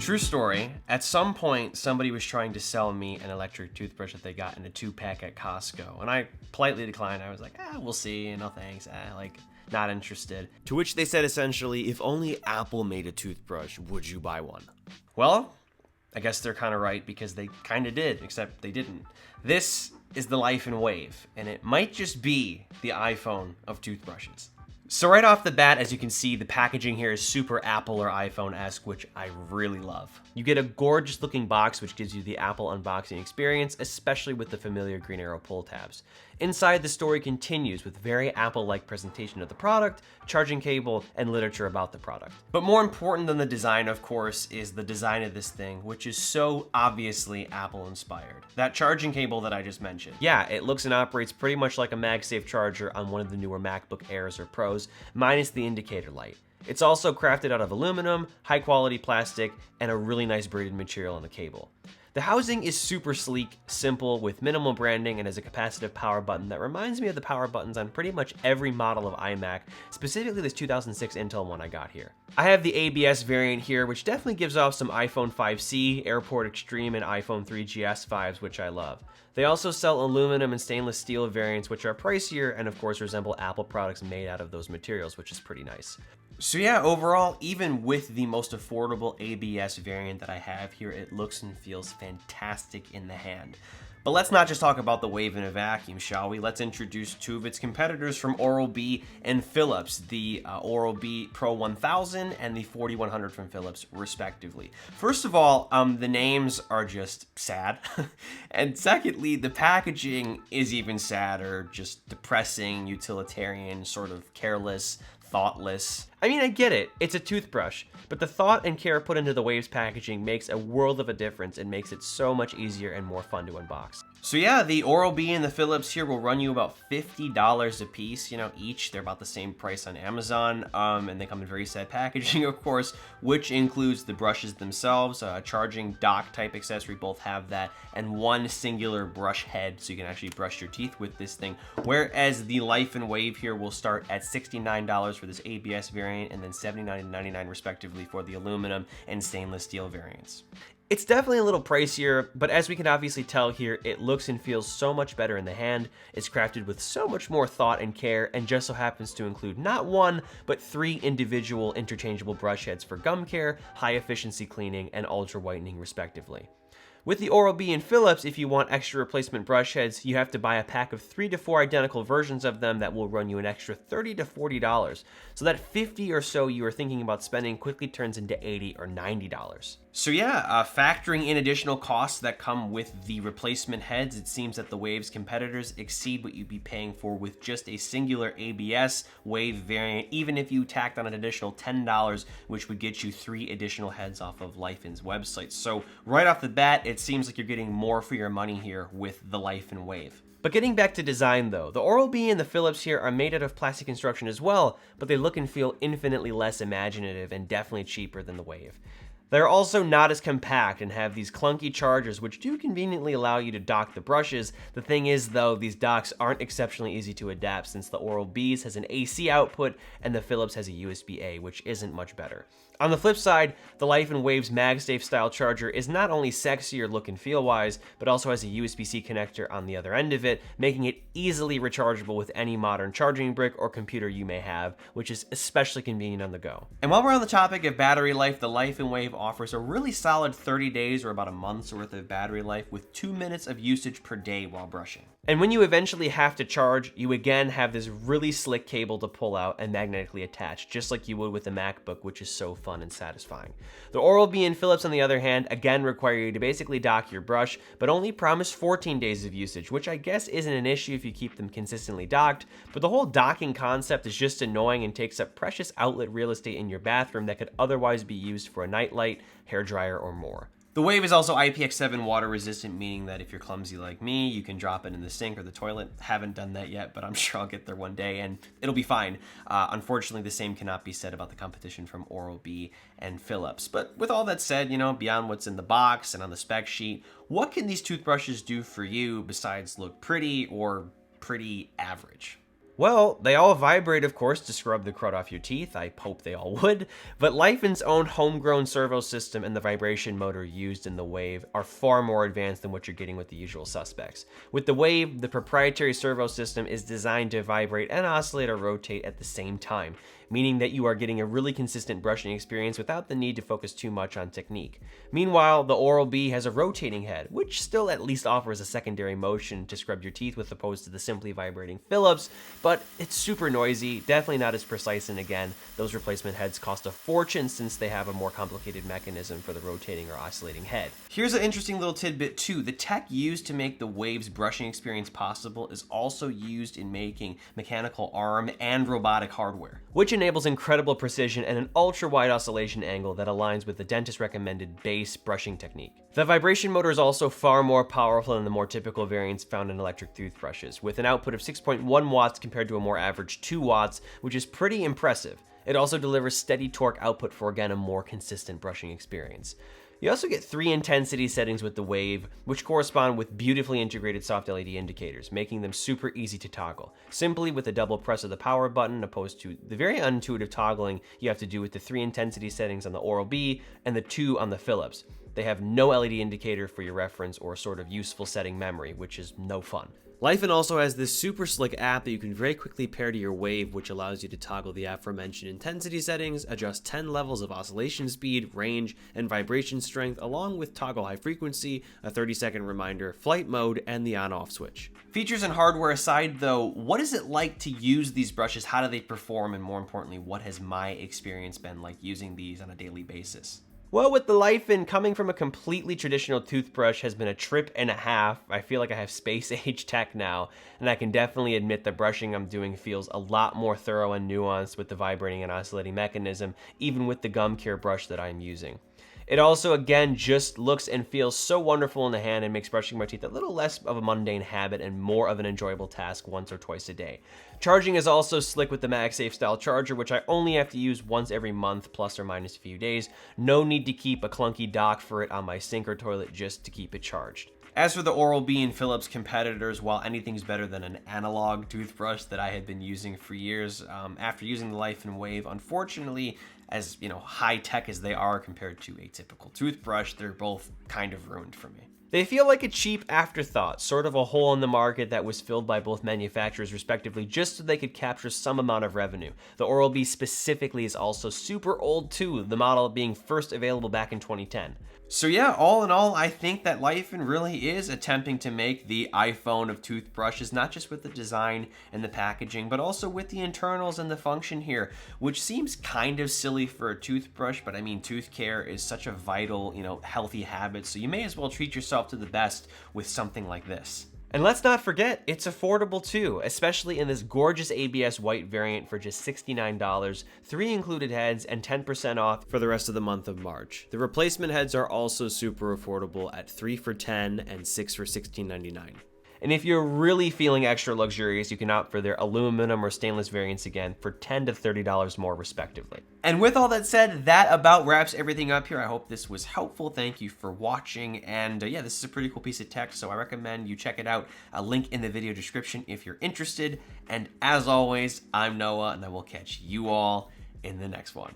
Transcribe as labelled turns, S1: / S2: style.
S1: True story, at some point somebody was trying to sell me an electric toothbrush that they got in a 2-pack at Costco, and I politely declined. I was like, we'll see, no thanks, not interested. To which they said essentially, if only Apple made a toothbrush, would you buy one? Well, I guess they're kind of right, because they kind of did, except they didn't. This is the Laifen Wave, and it might just be the iPhone of toothbrushes. So right off the bat, as you can see, the packaging here is super Apple or iPhone-esque, which I really love. You get a gorgeous looking box, which gives you the Apple unboxing experience, especially with the familiar green arrow pull tabs. Inside, the story continues with very Apple-like presentation of the product, charging cable, and literature about the product. But more important than the design, of course, is the design of this thing, which is so obviously Apple-inspired. That charging cable that I just mentioned. Yeah, it looks and operates pretty much like a MagSafe charger on one of the newer MacBook Airs or Pros, minus the indicator light. It's also crafted out of aluminum, high-quality plastic, and a really nice braided material on the cable. The housing is super sleek, simple, with minimal branding, and has a capacitive power button that reminds me of the power buttons on pretty much every model of iMac, specifically this 2006 Intel one I got here. I have the ABS variant here, which definitely gives off some iPhone 5C, Airport Extreme, and iPhone 3GS vibes, which I love. They also sell aluminum and stainless steel variants, which are pricier and of course resemble Apple products made out of those materials, which is pretty nice. So yeah, overall, even with the most affordable ABS variant that I have here, it looks and feels fantastic in the hand. But let's not just talk about the Wave in a vacuum, shall we? Let's introduce two of its competitors from Oral-B and Philips, the Oral-B Pro 1000 and the 4100 from Philips, respectively. First of all, the names are just sad. And secondly, the packaging is even sadder, just depressing, utilitarian, sort of careless, thoughtless. I mean, I get it, it's a toothbrush, but the thought and care put into the Wave's packaging makes a world of a difference and makes it so much easier and more fun to unbox. So yeah, the Oral-B and the Philips here will run you about $50 a piece, each. They're about the same price on Amazon, and they come in very sad packaging, of course, which includes the brushes themselves, a charging dock type accessory, both have that, and one singular brush head, so you can actually brush your teeth with this thing. Whereas the Laifen Wave here will start at $69 for this ABS variant, and then $79.99 respectively for the aluminum and stainless steel variants. It's definitely a little pricier, but as we can obviously tell here, it looks and feels so much better in the hand. It's crafted with so much more thought and care, and just so happens to include not one, but 3 individual interchangeable brush heads for gum care, high efficiency cleaning, and ultra whitening respectively. With the Oral-B and Philips, if you want extra replacement brush heads, you have to buy a pack of 3 to 4 identical versions of them that will run you an extra $30 to $40. So that $50 or so you are thinking about spending quickly turns into $80 or $90. So yeah, factoring in additional costs that come with the replacement heads, it seems that the Wave's competitors exceed what you'd be paying for with just a singular ABS Wave variant, even if you tacked on an additional $10, which would get you 3 additional heads off of Laifen's website. So right off the bat, it seems like you're getting more for your money here with the Laifen Wave. But getting back to design though, the Oral-B and the Philips here are made out of plastic construction as well, but they look and feel infinitely less imaginative and definitely cheaper than the Wave. They're also not as compact and have these clunky chargers which do conveniently allow you to dock the brushes. The thing is though, these docks aren't exceptionally easy to adapt since the Oral-B's has an AC output and the Philips has a USB-A, which isn't much better. On the flip side, the Laifen Wave's MagSafe style charger is not only sexier look and feel wise, but also has a USB-C connector on the other end of it, making it easily rechargeable with any modern charging brick or computer you may have, which is especially convenient on the go. And while we're on the topic of battery life, the Laifen Wave offers a really solid 30 days or about a month's worth of battery life with 2 minutes of usage per day while brushing. And when you eventually have to charge, you again have this really slick cable to pull out and magnetically attach, just like you would with a MacBook, which is so fun and satisfying. The Oral-B and Philips, on the other hand, again require you to basically dock your brush, but only promise 14 days of usage, which I guess isn't an issue if you keep them consistently docked, but the whole docking concept is just annoying and takes up precious outlet real estate in your bathroom that could otherwise be used for a nightlight, hairdryer, or more. The Wave is also IPX7 water resistant, meaning that if you're clumsy like me, you can drop it in the sink or the toilet. Haven't done that yet, but I'm sure I'll get there one day and it'll be fine. Unfortunately, the same cannot be said about the competition from Oral-B and Philips. But with all that said, beyond what's in the box and on the spec sheet, what can these toothbrushes do for you besides look pretty or pretty average? Well, they all vibrate, of course, to scrub the crud off your teeth. I hope they all would. But Laifen's own homegrown servo system and the vibration motor used in the Wave are far more advanced than what you're getting with the usual suspects. With the Wave, the proprietary servo system is designed to vibrate and oscillate or rotate at the same time, meaning that you are getting a really consistent brushing experience without the need to focus too much on technique. Meanwhile, the Oral-B has a rotating head, which still at least offers a secondary motion to scrub your teeth with opposed to the simply vibrating Philips, but it's super noisy, definitely not as precise, and again, those replacement heads cost a fortune since they have a more complicated mechanism for the rotating or oscillating head. Here's an interesting little tidbit too. The tech used to make the Wave's brushing experience possible is also used in making mechanical arm and robotic hardware, which enables incredible precision and an ultra-wide oscillation angle that aligns with the dentist recommended base brushing technique. The vibration motor is also far more powerful than the more typical variants found in electric toothbrushes, with an output of 6.1 watts compared to a more average 2 watts, which is pretty impressive. It also delivers steady torque output for, again, a more consistent brushing experience. You also get 3 intensity settings with the Wave, which correspond with beautifully integrated soft LED indicators, making them super easy to toggle, simply with a double press of the power button, opposed to the very unintuitive toggling you have to do with the 3 intensity settings on the Oral-B and the 2 on the Philips. They have no LED indicator for your reference or sort of useful setting memory, which is no fun. Laifen also has this super slick app that you can very quickly pair to your Wave, which allows you to toggle the aforementioned intensity settings, adjust 10 levels of oscillation speed, range, and vibration strength, along with toggle high frequency, a 30-second reminder, flight mode, and the on-off switch. Features and hardware aside though, what is it like to use these brushes? How do they perform? And more importantly, what has my experience been like using these on a daily basis? Well, with the Laifen, coming from a completely traditional toothbrush has been a trip and a half. I feel like I have space age tech now, and I can definitely admit the brushing I'm doing feels a lot more thorough and nuanced with the vibrating and oscillating mechanism, even with the gum care brush that I'm using. It also, again, just looks and feels so wonderful in the hand and makes brushing my teeth a little less of a mundane habit and more of an enjoyable task once or twice a day. Charging is also slick with the MagSafe style charger, which I only have to use once every month, plus or minus a few days. No need to keep a clunky dock for it on my sink or toilet just to keep it charged. As for the Oral-B and Philips competitors, while anything's better than an analog toothbrush that I had been using for years, after using the Laifen Wave, unfortunately, as high tech as they are compared to a typical toothbrush, they're both kind of ruined for me. They feel like a cheap afterthought, sort of a hole in the market that was filled by both manufacturers respectively just so they could capture some amount of revenue. The Oral-B specifically is also super old too, the model being first available back in 2010. So yeah, all in all, I think that Laifen really is attempting to make the iPhone of toothbrushes, not just with the design and the packaging, but also with the internals and the function here, which seems kind of silly for a toothbrush, but I mean, tooth care is such a vital, healthy habit, so you may as well treat yourself to the best with something like this. And let's not forget, it's affordable too, especially in this gorgeous ABS white variant for just $69, 3 included heads, and 10% off for the rest of the month of March. The replacement heads are also super affordable at 3 for $10 and 6 for $16.99. And if you're really feeling extra luxurious, you can opt for their aluminum or stainless variants again for $10 to $30 more respectively. And with all that said, that about wraps everything up here. I hope this was helpful. Thank you for watching. And yeah, this is a pretty cool piece of tech, so I recommend you check it out. A link in the video description if you're interested. And as always, I'm Noah, and I will catch you all in the next one.